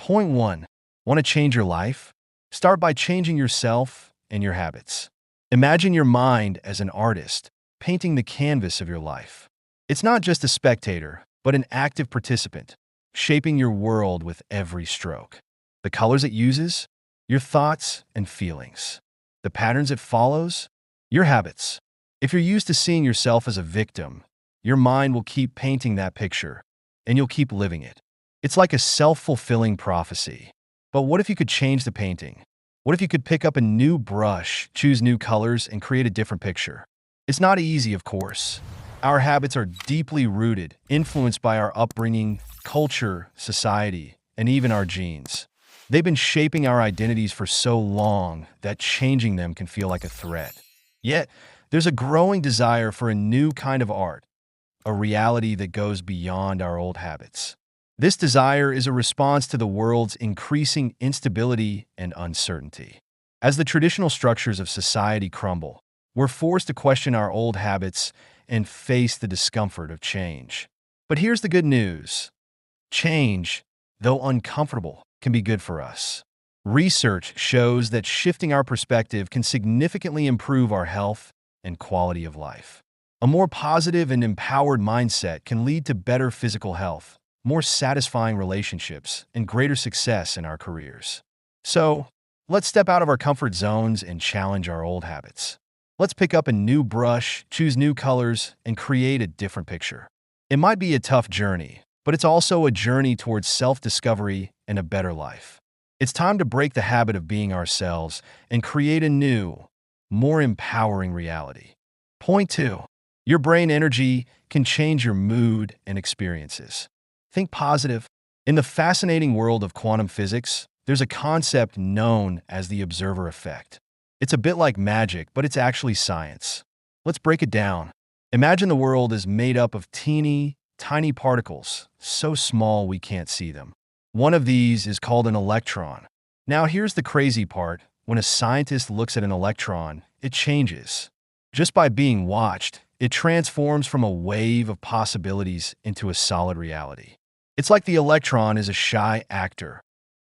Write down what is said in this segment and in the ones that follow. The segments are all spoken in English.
Point 1. Want to change your life? Start by changing yourself and your habits. Imagine your mind as an artist, painting the canvas of your life. It's not just a spectator, but an active participant, shaping your world with every stroke. The colors it uses? Your thoughts and feelings. The patterns it follows? Your habits. If you're used to seeing yourself as a victim, your mind will keep painting that picture, and you'll keep living it. It's like a self-fulfilling prophecy. But what if you could change the painting? What if you could pick up a new brush, choose new colors, and create a different picture? It's not easy, of course. Our habits are deeply rooted, influenced by our upbringing, culture, society, and even our genes. They've been shaping our identities for so long that changing them can feel like a threat. Yet, there's a growing desire for a new kind of art, a reality that goes beyond our old habits. This desire is a response to the world's increasing instability and uncertainty. As the traditional structures of society crumble, we're forced to question our old habits and face the discomfort of change. But here's the good news. Change, though uncomfortable, can be good for us. Research shows that shifting our perspective can significantly improve our health and quality of life. A more positive and empowered mindset can lead to better physical health, more satisfying relationships, and greater success in our careers. So, let's step out of our comfort zones and challenge our old habits. Let's pick up a new brush, choose new colors, and create a different picture. It might be a tough journey, but it's also a journey towards self-discovery and a better life. It's time to break the habit of being ourselves and create a new, more empowering reality. Point 2. Your brain energy can change your mood and experiences. Think positive. In the fascinating world of quantum physics, there's a concept known as the observer effect. It's a bit like magic, but it's actually science. Let's break it down. Imagine the world is made up of teeny, tiny particles, so small we can't see them. One of these is called an electron. Now here's the crazy part. When a scientist looks at an electron, it changes. Just by being watched, it transforms from a wave of possibilities into a solid reality. It's like the electron is a shy actor,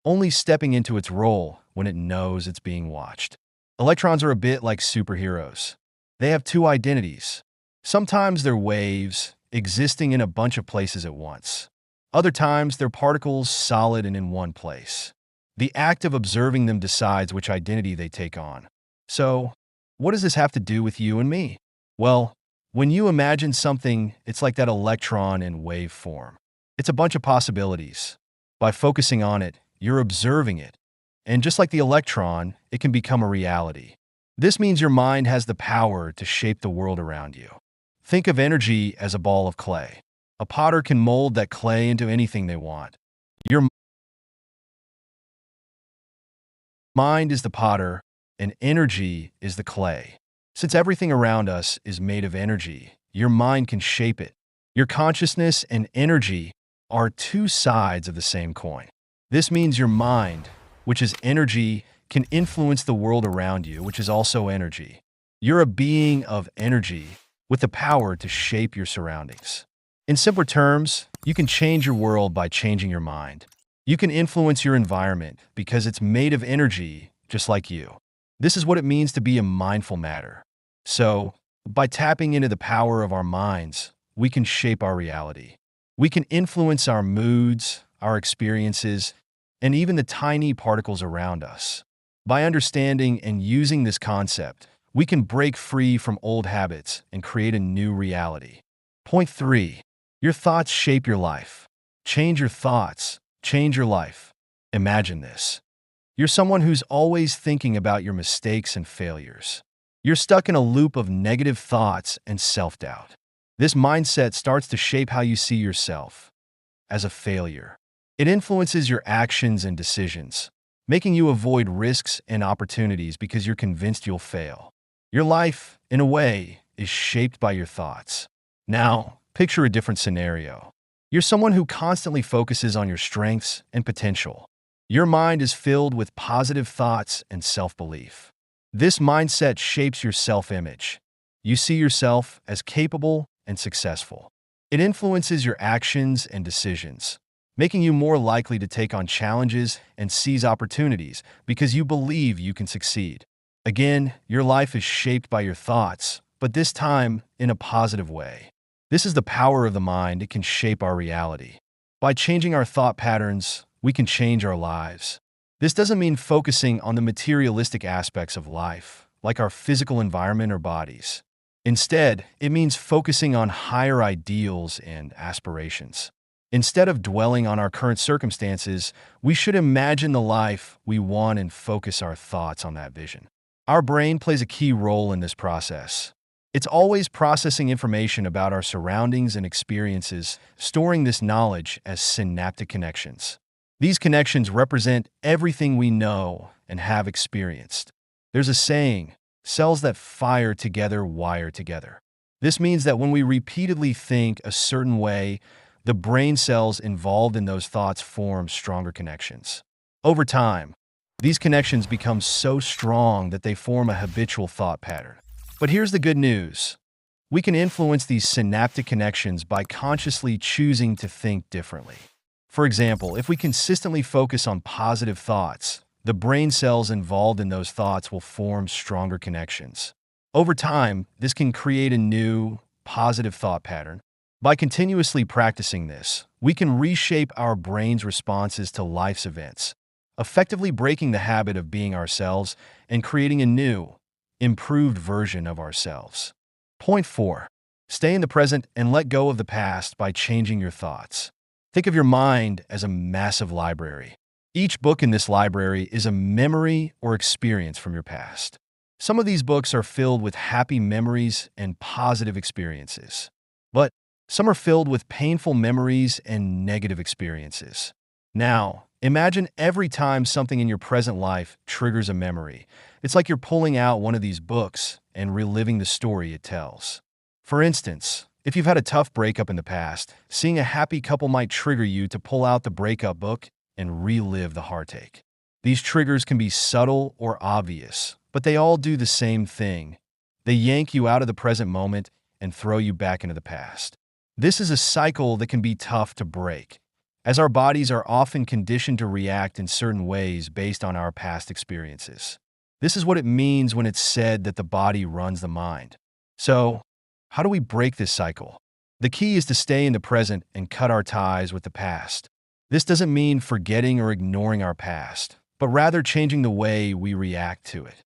only stepping into its role when it knows it's being watched. Electrons are a bit like superheroes. They have two identities. Sometimes they're waves, existing in a bunch of places at once. Other times, they're particles solid and in one place. The act of observing them decides which identity they take on. So, what does this have to do with you and me? Well, when you imagine something, it's like that electron in wave form. It's a bunch of possibilities. By focusing on it, you're observing it. And just like the electron, it can become a reality. This means your mind has the power to shape the world around you. Think of energy as a ball of clay. A potter can mold that clay into anything they want. Your mind is the potter, and energy is the clay. Since everything around us is made of energy, your mind can shape it. Your consciousness and energy are two sides of the same coin. This means your mind, which is energy, can influence the world around you, which is also energy. You're a being of energy with the power to shape your surroundings. In simpler terms, you can change your world by changing your mind. You can influence your environment because it's made of energy, just like you. This is what it means to be a mindful matter. So, by tapping into the power of our minds, we can shape our reality. We can influence our moods, our experiences, and even the tiny particles around us. By understanding and using this concept, we can break free from old habits and create a new reality. Point 3. Your thoughts shape your life. Change your thoughts, change your life. Imagine this. You're someone who's always thinking about your mistakes and failures. You're stuck in a loop of negative thoughts and self-doubt. This mindset starts to shape how you see yourself as a failure. It influences your actions and decisions, making you avoid risks and opportunities because you're convinced you'll fail. Your life, in a way, is shaped by your thoughts. Now, picture a different scenario. You're someone who constantly focuses on your strengths and potential. Your mind is filled with positive thoughts and self-belief. This mindset shapes your self-image. You see yourself as capable and successful. It influences your actions and decisions, making you more likely to take on challenges and seize opportunities because you believe you can succeed. Again, your life is shaped by your thoughts, but this time in a positive way. This is the power of the mind. It can shape our reality. By changing our thought patterns, we can change our lives. This doesn't mean focusing on the materialistic aspects of life, like our physical environment or bodies. Instead, it means focusing on higher ideals and aspirations. Instead of dwelling on our current circumstances, we should imagine the life we want and focus our thoughts on that vision. Our brain plays a key role in this process. It's always processing information about our surroundings and experiences, storing this knowledge as synaptic connections. These connections represent everything we know and have experienced. There's a saying, cells that fire together wire together. This means that when we repeatedly think a certain way, the brain cells involved in those thoughts form stronger connections. Over time, these connections become so strong that they form a habitual thought pattern. But here's the good news. We can influence these synaptic connections by consciously choosing to think differently. For example, if we consistently focus on positive thoughts, the brain cells involved in those thoughts will form stronger connections. Over time, this can create a new, positive thought pattern. By continuously practicing this, we can reshape our brain's responses to life's events, effectively breaking the habit of being ourselves and creating a new, improved version of ourselves. Point 4. Stay in the present and let go of the past by changing your thoughts. Think of your mind as a massive library. Each book in this library is a memory or experience from your past. Some of these books are filled with happy memories and positive experiences, but some are filled with painful memories and negative experiences. Now, imagine every time something in your present life triggers a memory. It's like you're pulling out one of these books and reliving the story it tells. For instance, if you've had a tough breakup in the past, seeing a happy couple might trigger you to pull out the breakup book and relive the heartache. These triggers can be subtle or obvious, but they all do the same thing. They yank you out of the present moment and throw you back into the past. This is a cycle that can be tough to break, as our bodies are often conditioned to react in certain ways based on our past experiences. This is what it means when it's said that the body runs the mind. So, how do we break this cycle? The key is to stay in the present and cut our ties with the past. This doesn't mean forgetting or ignoring our past, but rather changing the way we react to it.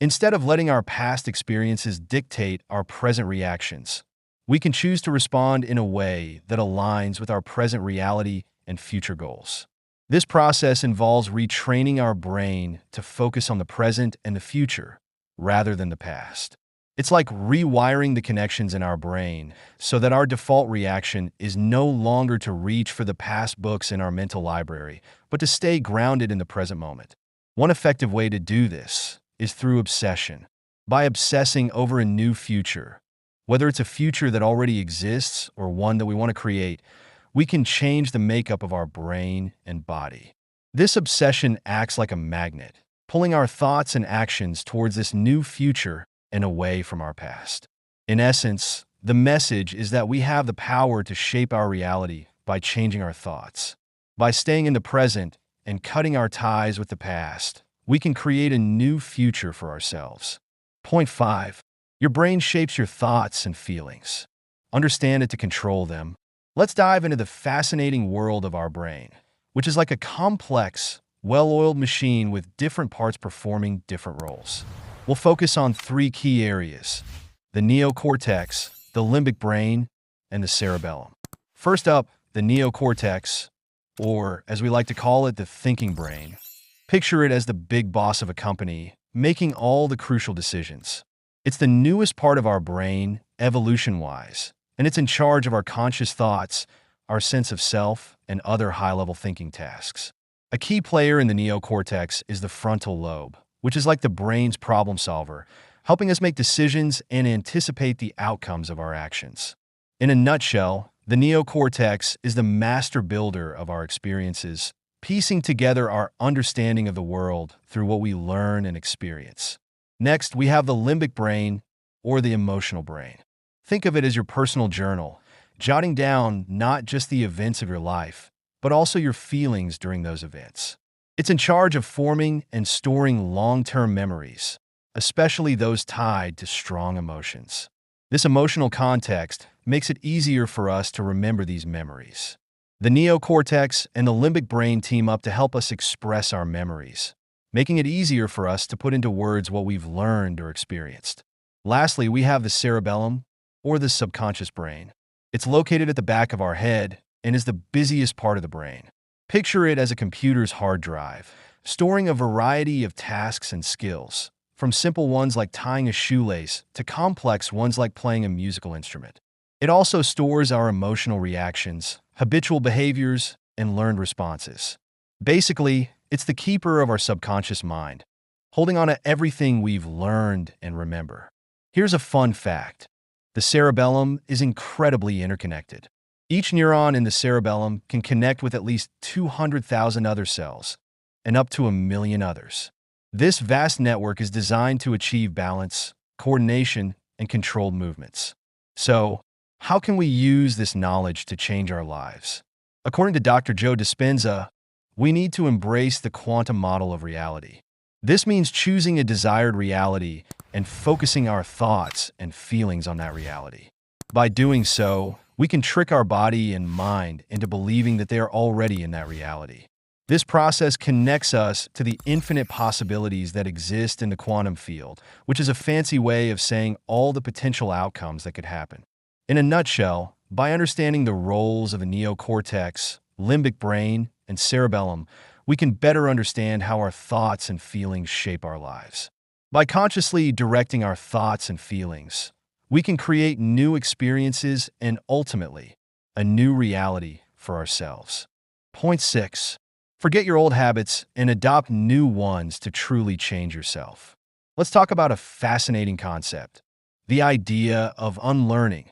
Instead of letting our past experiences dictate our present reactions, we can choose to respond in a way that aligns with our present reality and future goals. This process involves retraining our brain to focus on the present and the future, rather than the past. It's like rewiring the connections in our brain so that our default reaction is no longer to reach for the past books in our mental library, but to stay grounded in the present moment. One effective way to do this is through obsession. By obsessing over a new future, whether it's a future that already exists or one that we want to create, we can change the makeup of our brain and body. This obsession acts like a magnet, pulling our thoughts and actions towards this new future and away from our past. In essence, the message is that we have the power to shape our reality by changing our thoughts. By staying in the present and cutting our ties with the past, we can create a new future for ourselves. Point 5. Your brain shapes your thoughts and feelings. Understand it to control them. Let's dive into the fascinating world of our brain, which is like a complex, well-oiled machine with different parts performing different roles. We'll focus on 3 key areas: the neocortex, the limbic brain, and the cerebellum. First up, the neocortex, or as we like to call it, the thinking brain. Picture it as the big boss of a company, making all the crucial decisions. It's the newest part of our brain, evolution-wise, and it's in charge of our conscious thoughts, our sense of self, and other high-level thinking tasks. A key player in the neocortex is the frontal lobe, which is like the brain's problem solver, helping us make decisions and anticipate the outcomes of our actions. In a nutshell, the neocortex is the master builder of our experiences, piecing together our understanding of the world through what we learn and experience. Next, we have the limbic brain, or the emotional brain. Think of it as your personal journal, jotting down not just the events of your life, but also your feelings during those events. It's in charge of forming and storing long-term memories, especially those tied to strong emotions. This emotional context makes it easier for us to remember these memories. The neocortex and the limbic brain team up to help us express our memories, making it easier for us to put into words what we've learned or experienced. Lastly, we have the cerebellum, or the subconscious brain. It's located at the back of our head and is the busiest part of the brain. Picture it as a computer's hard drive, storing a variety of tasks and skills, from simple ones like tying a shoelace to complex ones like playing a musical instrument. It also stores our emotional reactions, habitual behaviors, and learned responses. Basically, it's the keeper of our subconscious mind, holding on to everything we've learned and remember. Here's a fun fact. The cerebellum is incredibly interconnected. Each neuron in the cerebellum can connect with at least 200,000 other cells and up to 1 million others. This vast network is designed to achieve balance, coordination, and controlled movements. So, how can we use this knowledge to change our lives? According to Dr. Joe Dispenza, we need to embrace the quantum model of reality. This means choosing a desired reality and focusing our thoughts and feelings on that reality. By doing so, we can trick our body and mind into believing that they are already in that reality. This process connects us to the infinite possibilities that exist in the quantum field, which is a fancy way of saying all the potential outcomes that could happen. In a nutshell, by understanding the roles of the neocortex, limbic brain, and cerebellum, we can better understand how our thoughts and feelings shape our lives. By consciously directing our thoughts and feelings, we can create new experiences and ultimately, a new reality for ourselves. Point 6. Forget your old habits and adopt new ones to truly change yourself. Let's talk about a fascinating concept, the idea of unlearning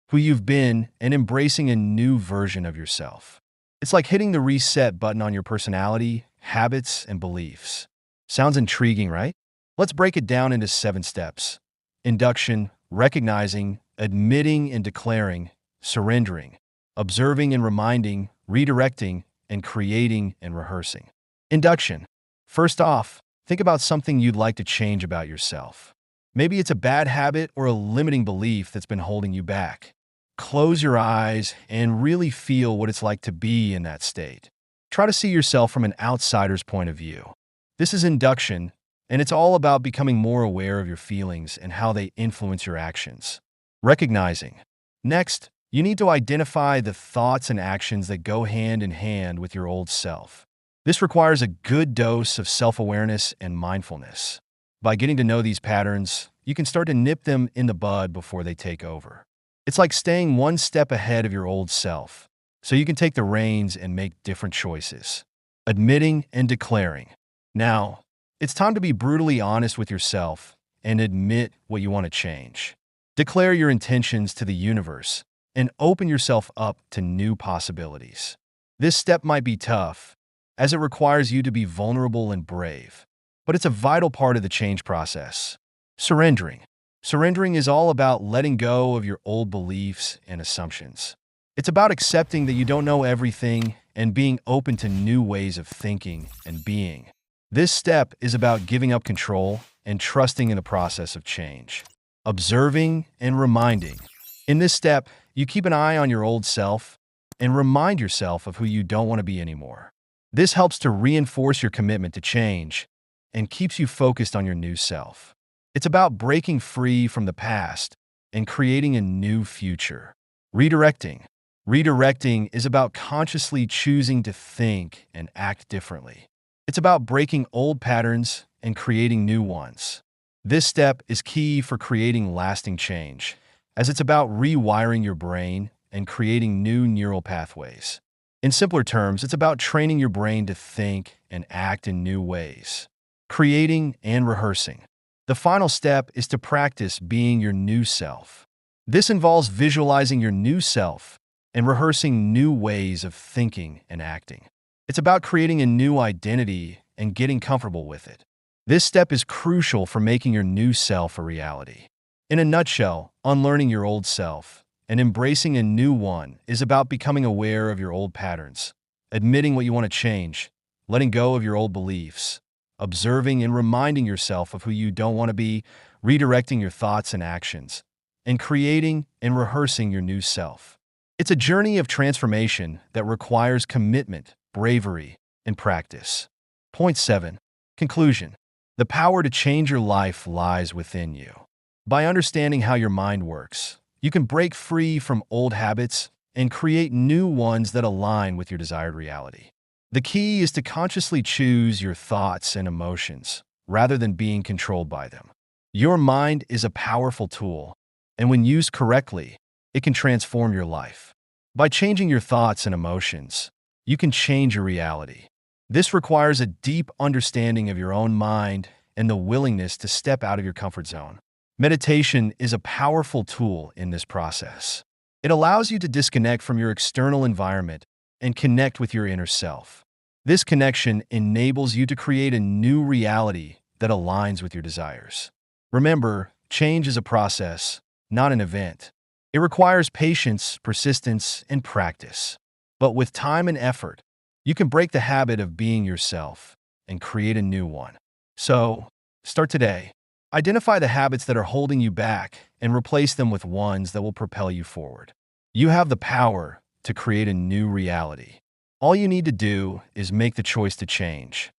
who you've been and embracing a new version of yourself. It's like hitting the reset button on your personality, habits, and beliefs. Sounds intriguing, right? Let's break it down into 7 steps. Induction, recognizing, admitting and declaring, surrendering, observing and reminding, redirecting, and creating and rehearsing. Induction. First off, think about something you'd like to change about yourself. Maybe it's a bad habit or a limiting belief that's been holding you back. Close your eyes and really feel what it's like to be in that state. Try to see yourself from an outsider's point of view. This is induction, and it's all about becoming more aware of your feelings and how they influence your actions. Recognizing. Next, you need to identify the thoughts and actions that go hand in hand with your old self. This requires a good dose of self-awareness and mindfulness. By getting to know these patterns, you can start to nip them in the bud before they take over. It's like staying one step ahead of your old self, so you can take the reins and make different choices. Admitting and declaring. Now, it's time to be brutally honest with yourself and admit what you want to change. Declare your intentions to the universe and open yourself up to new possibilities. This step might be tough, as it requires you to be vulnerable and brave, but it's a vital part of the change process. Surrendering. Surrendering is all about letting go of your old beliefs and assumptions. It's about accepting that you don't know everything and being open to new ways of thinking and being. This step is about giving up control and trusting in the process of change. Observing and reminding. In this step, you keep an eye on your old self and remind yourself of who you don't want to be anymore. This helps to reinforce your commitment to change and keeps you focused on your new self. It's about breaking free from the past and creating a new future. Redirecting. Redirecting is about consciously choosing to think and act differently. It's about breaking old patterns and creating new ones. This step is key for creating lasting change, as it's about rewiring your brain and creating new neural pathways. In simpler terms, it's about training your brain to think and act in new ways. Creating and rehearsing. The final step is to practice being your new self. This involves visualizing your new self and rehearsing new ways of thinking and acting. It's about creating a new identity and getting comfortable with it. This step is crucial for making your new self a reality. In a nutshell, unlearning your old self and embracing a new one is about becoming aware of your old patterns, admitting what you want to change, letting go of your old beliefs, observing and reminding yourself of who you don't want to be, redirecting your thoughts and actions, and creating and rehearsing your new self. It's a journey of transformation that requires commitment, bravery, and practice. Point 7. Conclusion. The power to change your life lies within you. By understanding how your mind works, you can break free from old habits and create new ones that align with your desired reality. The key is to consciously choose your thoughts and emotions rather than being controlled by them. Your mind is a powerful tool, and when used correctly, it can transform your life. By changing your thoughts and emotions, you can change your reality. This requires a deep understanding of your own mind and the willingness to step out of your comfort zone. Meditation is a powerful tool in this process. It allows you to disconnect from your external environment and connect with your inner self. This connection enables you to create a new reality that aligns with your desires. Remember, change is a process, not an event. It requires patience, persistence, and practice. But with time and effort, you can break the habit of being yourself and create a new one. So, start today. Identify the habits that are holding you back and replace them with ones that will propel you forward. You have the power to create a new reality. All you need to do is make the choice to change.